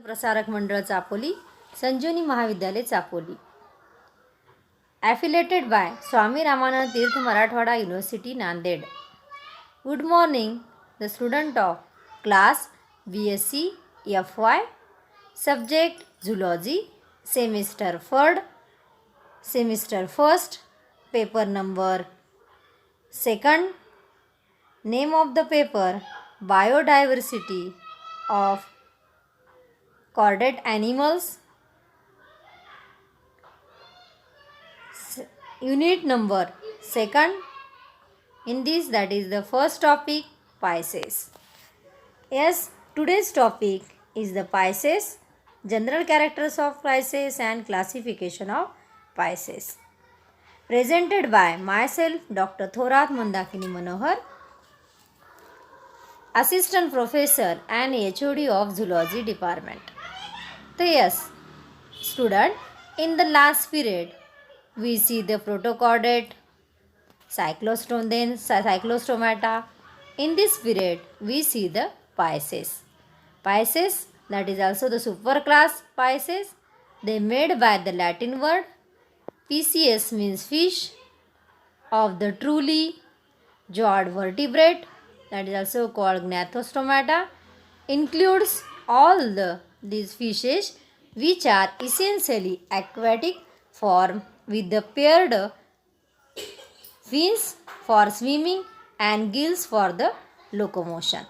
प्रसारक मंडळ चापोली, संजीवनी महाविद्यालय Chapoli. Affiliated by Swami Ramanand तीर्थ Marathwada University Nanded. Good morning, the student of class BSc FY, subject Zoology, semester 3rd, semester 1st, paper number 2nd. Name of the paper: Biodiversity of Chordate Animals. Unit number 2nd. In this, that is the first topic, Pisces. Yes, today's topic is the Pisces, general characters of Pisces and classification of Pisces. Presented by myself, Dr. Thorat Mandakini Manohar, Assistant Professor and HOD of Zoology Department. So yes, student, in the last period, we see the protochordate, cyclostomata. In this period, we see the Pisces. Pisces, that is also the superclass Pisces. They made by the Latin word. PCS means fish of the truly jawed vertebrate, that is also called Gnathostomata. Includes all these fishes which are essentially aquatic form with the paired fins for swimming and gills for the locomotion.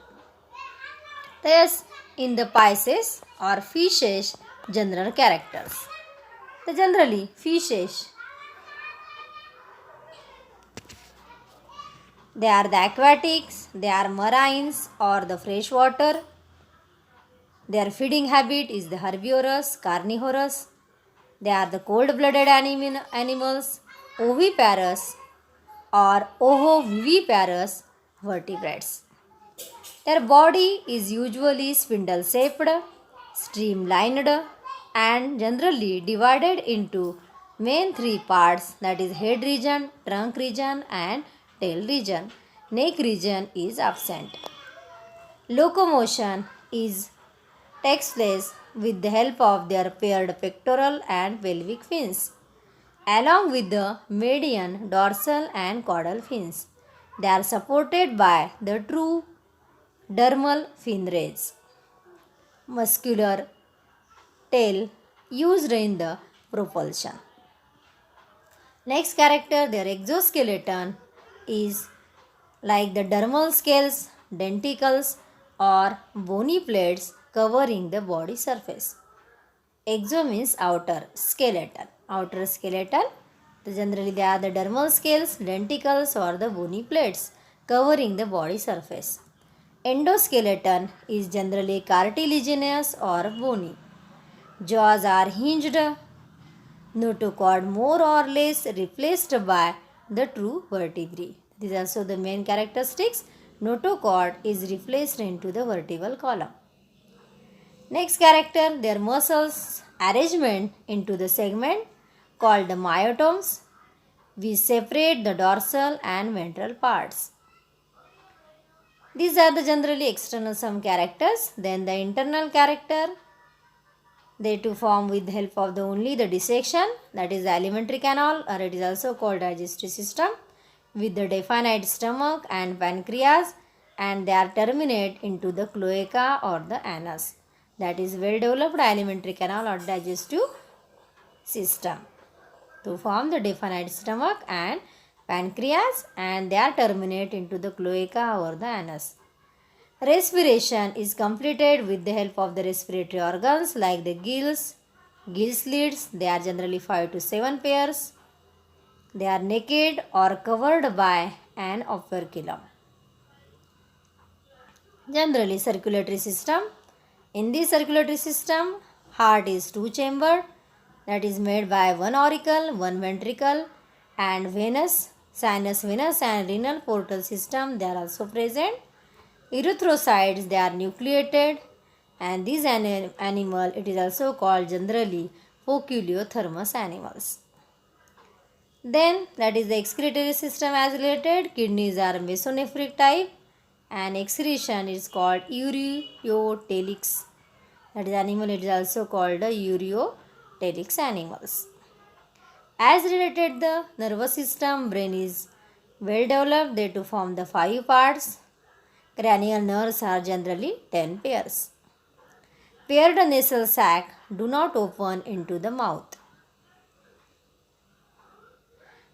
Thus, in the Pisces or fishes general characters. So generally, fishes, they are the aquatics, they are marines or the freshwater. Their feeding habit is the herbivorous, carnivorous. They are the cold-blooded animals, oviparous or ovoviviparous vertebrates. Their body is usually spindle-shaped, streamlined, and generally divided into main three parts, that is head region, trunk region, and tail region. Neck region is absent. Locomotion takes place with the help of their paired pectoral and pelvic fins, along with the median, dorsal, and caudal fins. They are supported by the true dermal fin rays. Muscular tail used in the propulsion. Next character, their exoskeleton is like the dermal scales, denticles, or bony plates covering the body surface. Exo means outer, skeleton. Outer skeleton, generally they are the dermal scales, denticles, or the bony plates covering the body surface. Endoskeleton is generally cartilaginous or bony. Jaws are hinged. Notochord more or less replaced by the true vertebrae. These are also the main characteristics. Notochord is replaced into the vertebral column. Next character, their muscles arrangement into the segment called the myotomes. We separate the dorsal and ventral parts. These are the generally external some characters. Then the internal character, they too form with the help of only the dissection, that is the alimentary canal, or it is also called digestive system, with the definite stomach and pancreas, and they are terminate into the cloaca or the anus. That is well developed alimentary canal or digestive system to form the definite stomach and pancreas, and they are terminate into the cloaca or the anus. Respiration is completed with the help of the respiratory organs like the gills, gill slits. They are generally 5 to 7 pairs. They are naked or covered by an operculum. Generally, circulatory system. In this circulatory system, heart is two-chambered, that is made by one auricle, one ventricle, and venous, sinus venous and renal portal system, they are also present. Erythrocytes, they are nucleated, and this animal, it is also called generally poikilothymous animals. Then that is the excretory system as related. Kidneys are mesonephric type and excretion is called ureotelics. That is animal, it is also called the ureotelix animals. As related the nervous system, brain is well developed. They to form the 5 parts. Cranial nerves are generally 10 pairs. Paired nasal sac do not open into the mouth.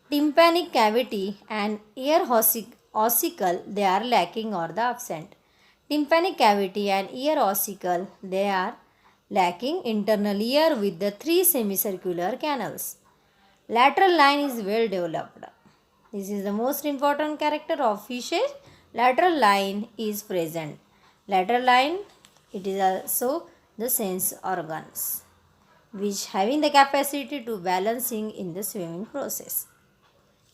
Tympanic cavity and ear ossicle, they are lacking or the absent. Tympanic cavity and ear ossicle, they are lacking internal ear with the 3 semicircular canals. Lateral line is well developed. This is the most important character of fishes. Lateral line is present. Lateral line, it is also the sense organs, which having the capacity to balancing in the swimming process.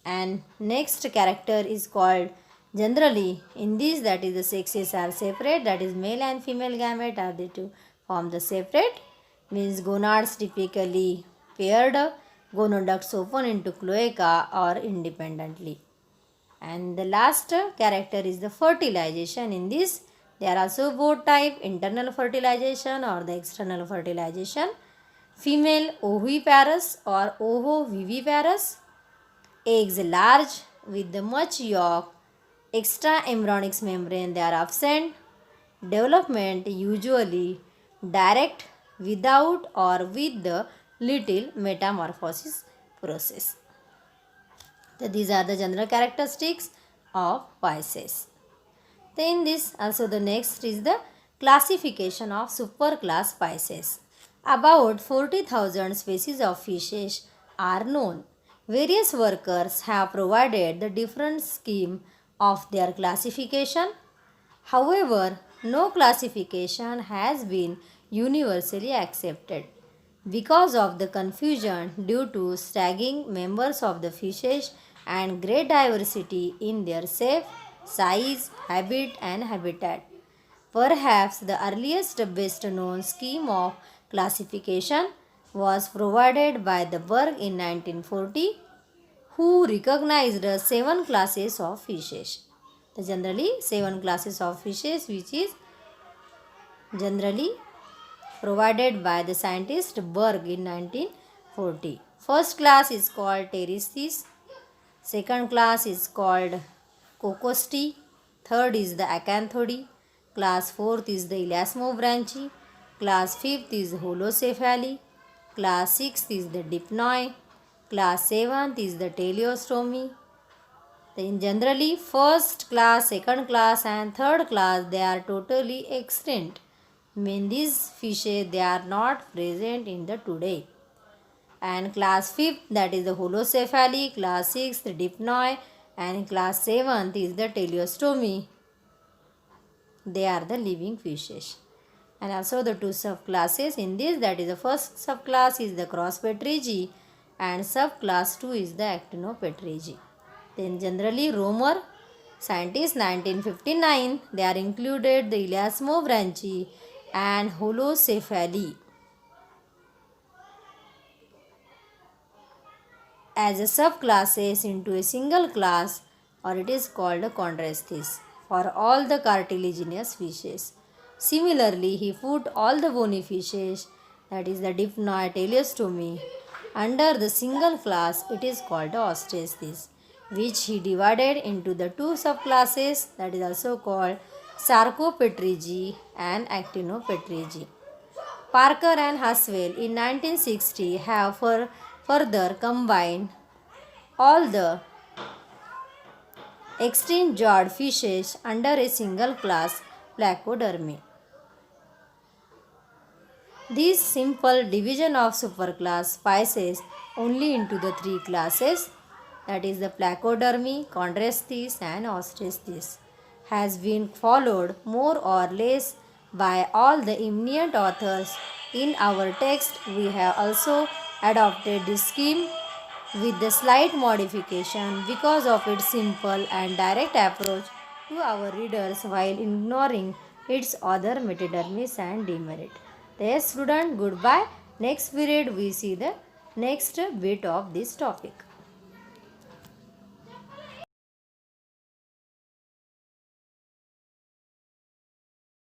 And next character is called generally. In this, that is the sexes are separate, that is male and female gamete are they to form the separate, means gonads typically paired, gonoducts open into cloaca or independently. And the last character is the fertilization. In this, there are also both type, internal fertilization or the external fertilization. Female oviparous or ovoviviparous. Eggs large with the much yolk. Extra embryonic membrane they are absent. Development usually direct without or with the little metamorphosis process. So these are the general characteristics of Pisces. Then this also the next is the classification of superclass Pisces. About 40,000 species of fishes are known. Various workers have provided the different scheme of their classification. However, no classification has been universally accepted because of the confusion due to staggering members of the fishes and great diversity in their shape, size, habit and habitat. Perhaps the earliest best known scheme of classification was provided by the Berg in 1940, who recognized 7 classes of fishes. Generally 7 classes of fishes which is generally provided by the scientist Berg in 1940. First class is called Pteristis. Second class is called Coccosti. Third is the Acanthodi. Class 4th is the Elasmobranchi. Class 5th is Holocephali. Class 6th is the Dipnoi. Class 7th is the Teleostomi. Then generally first class, second class and third class they are totally extinct. Mean these fishes they are not present in the today. And class 5th that is the Holocephali, class 6th Dipnoi and class 7th is the Teleostomi. They are the living fishes. And also the 2 subclasses in this, that is the first subclass is the Crosspetrygi and subclass 2 is the Actinopetrygi. Then generally Romer scientists 1959 they are included the Elasmobranchi and Holocephali as a subclasses into a single class, or it is called a Chondrestes for all the cartilaginous fishes. Similarly, he put all the bony fishes, that is the Dipnoi, Teleostomi, under the single class, it is called the Ostestes, which he divided into the 2 subclasses, that is also called Sarcopterygi and Actinopterygi. Parker and Haswell in 1960 have further combined all the extinct jawed fishes under a single class, Placodermi. This simple division of superclass Pisces only into the 3 classes, that is the Placodermi, Chondrestes and Ostestes, has been followed more or less by all the eminent authors. In our text, we have also adopted this scheme with the slight modification because of its simple and direct approach to our readers while ignoring its other metadermis and demerit. Yes, student, goodbye. Next period we see the next bit of this topic.